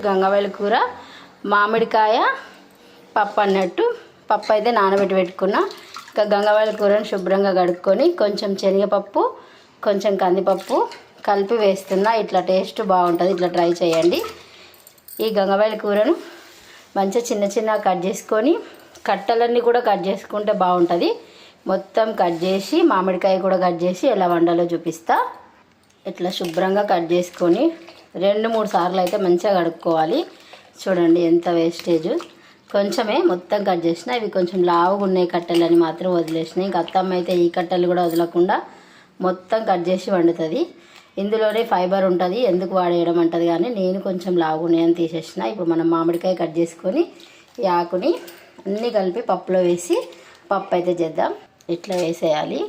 గంగవాయిల కూర మామిడికాయ పప్పు అన్నట్టు. పప్పు అయితే నానబెట్టి పెట్టుకున్నా. ఇంకా గంగవాయిల కూరను శుభ్రంగా కడుక్కొని కొంచెం శనగపప్పు కొంచెం కందిపప్పు కలిపి వేస్తున్నా. ఇట్లా టేస్ట్ బాగుంటుంది, ఇట్లా ట్రై చేయండి. ఈ గంగవాయిల కూరను మంచిగా చిన్న చిన్న కట్ చేసుకొని కట్టలన్నీ కూడా కట్ చేసుకుంటే బాగుంటుంది. మొత్తం కట్ చేసి మామిడికాయ కూడా కట్ చేసి ఎలా వండాలో చూపిస్తా. ఇట్లా శుభ్రంగా కట్ చేసుకొని 2-3 సార్లు అయితే మంచిగా కడుక్కోవాలి. చూడండి ఎంత వేస్టేజ్, కొంచెమే మొత్తం కట్ చేసిన. ఇవి కొంచెం లావుగా ఉన్నాయి కట్టెలని మాత్రం వదిలేసినాయి. ఇంకా అత్తమ్మ అయితే ఈ కట్టెలు కూడా వదలకుండా మొత్తం కట్ చేసి వండుతుంది. ఇందులోనే ఫైబర్ ఉంటుంది, ఎందుకు వాడేయడం అంటది, కానీ నేను కొంచెం లావుగా ఉన్నాయని తీసేసిన. ఇప్పుడు మనం మామిడికాయ కట్ చేసుకొని ఈ ఆకుని అన్నీ కలిపి పప్పులో వేసి పప్పు అయితే చేద్దాం. ఇట్లా వేసేయాలి.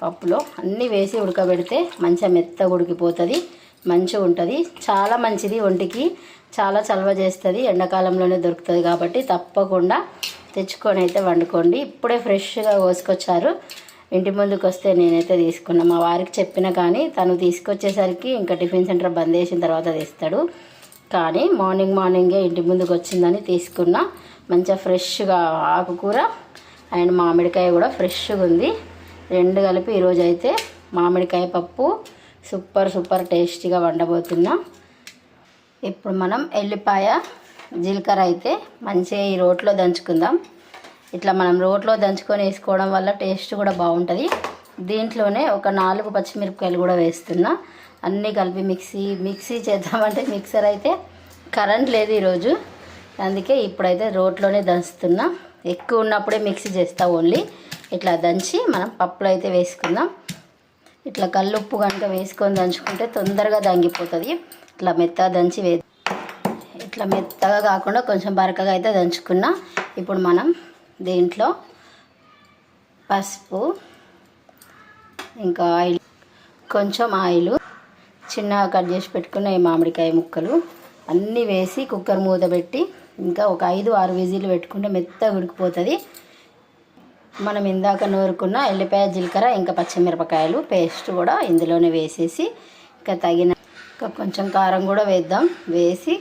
పప్పులో అన్నీ వేసి ఉడకబెడితే మంచిగా మెత్తగా ఉడికిపోతుంది, మంచిగా ఉంటుంది. చాలా మంచిది ఒంటికి, చాలా చలవ చేస్తుంది. ఎండాకాలంలోనే దొరుకుతుంది కాబట్టి తప్పకుండా తెచ్చుకొని అయితే వండుకోండి. ఇప్పుడే ఫ్రెష్గా కోసుకొచ్చారు, ఇంటి ముందుకు వస్తే నేనైతే తీసుకున్నా. మా వారికి చెప్పిన కానీ తను తీసుకొచ్చేసరికి ఇంకా టిఫిన్ సెంటర్ బంద్ చేసిన తర్వాత తెస్తాడు. కానీ మార్నింగే ఇంటి ముందుకు వచ్చిందని తీసుకున్నా. మంచిగా ఫ్రెష్గా ఆకుకూర అండ్ మామిడికాయ కూడా ఫ్రెష్గా ఉంది. 2 కలిపి ఈరోజు అయితే మామిడికాయ పప్పు సూపర్ టేస్టీగా వండబోతున్నా. ఇప్పుడు మనం ఎల్లిపాయ జీలకర్ర అయితే మంచిగా ఈ రోట్లో దంచుకుందాం. ఇట్లా మనం రోట్లో దంచుకొని వేసుకోవడం వల్ల టేస్ట్ కూడా బాగుంటుంది. దీంట్లోనే ఒక 4 పచ్చిమిరపకాయలు కూడా వేస్తున్నా. అన్నీ కలిపి మిక్సీ చేద్దామంటే మిక్సర్ అయితే కరెంట్ లేదు ఈరోజు, అందుకే ఇప్పుడైతే రోట్లోనే దంచుతున్నా. ఎక్కువ ఉన్నప్పుడే మిక్సీ చేస్తా ఓన్లీ. ఇట్లా దంచి మనం పప్పులో అయితే వేసుకుందాం. ఇట్లా కల్లుప్పు కనుక వేసుకొని దంచుకుంటే తొందరగా దంగిపోతుంది. ఇట్లా మెత్తగా దంచి ఇట్లా మెత్తగా కాకుండా కొంచెం బరకగా అయితే దంచుకున్నా. ఇప్పుడు మనం దీంట్లో పసుపు, ఇంకా ఆయిల్, కొంచెం ఆయిల్, చిన్నగా కట్ చేసి పెట్టుకున్న ఈ మామిడికాయ ముక్కలు అన్నీ వేసి కుక్కర్ మూత పెట్టి ఇంకా ఒక 5-6 విజిల్ పెట్టుకుంటే మెత్తగా ఉడికిపోతుంది. మనం ఇందాక నూరుకున్న ఎల్లిపాయ జీలకర్ర ఇంకా పచ్చిమిరపకాయలు పేస్ట్ కూడా ఇందులోనే వేసేసి ఇంకా కొంచెం కారం కూడా వేద్దాం. వేసి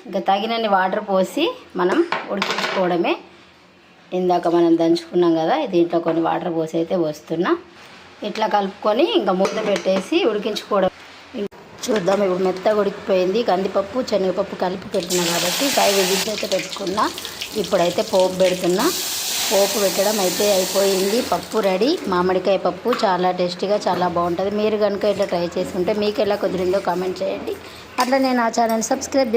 ఇంకా తగినన్ని వాటర్ పోసి మనం ఉడికించుకోవడమే. ఇందాక మనం దంచుకున్నాం కదా, దీంట్లో కొన్ని వాటర్ పోసి అయితే పోస్తున్నా. ఇట్లా కలుపుకొని ఇంకా మూత పెట్టేసి ఉడికించుకోవడం. చూద్దాం, ఇప్పుడు మెత్తగా ఉడికిపోయింది. కందిపప్పు శనగపప్పు కలిపి పెట్టినా కాబట్టి 5 విజిల్స్ అయితే పెట్టుకున్నా. ఇప్పుడైతే పోపు పెడుతున్నా. పోపు పెట్టడం అయితే అయిపోయింది. పప్పు రెడీ. మామిడికాయ పప్పు చాలా టేస్టీగా చాలా బాగుంటుంది. మీరు కనుక ఇట్లా ట్రై చేసుకుంటే మీకు ఎలా కుదిరిందో కామెంట్ చేయండి. అట్లా నేను ఆ ఛానల్ సబ్స్క్రైబ్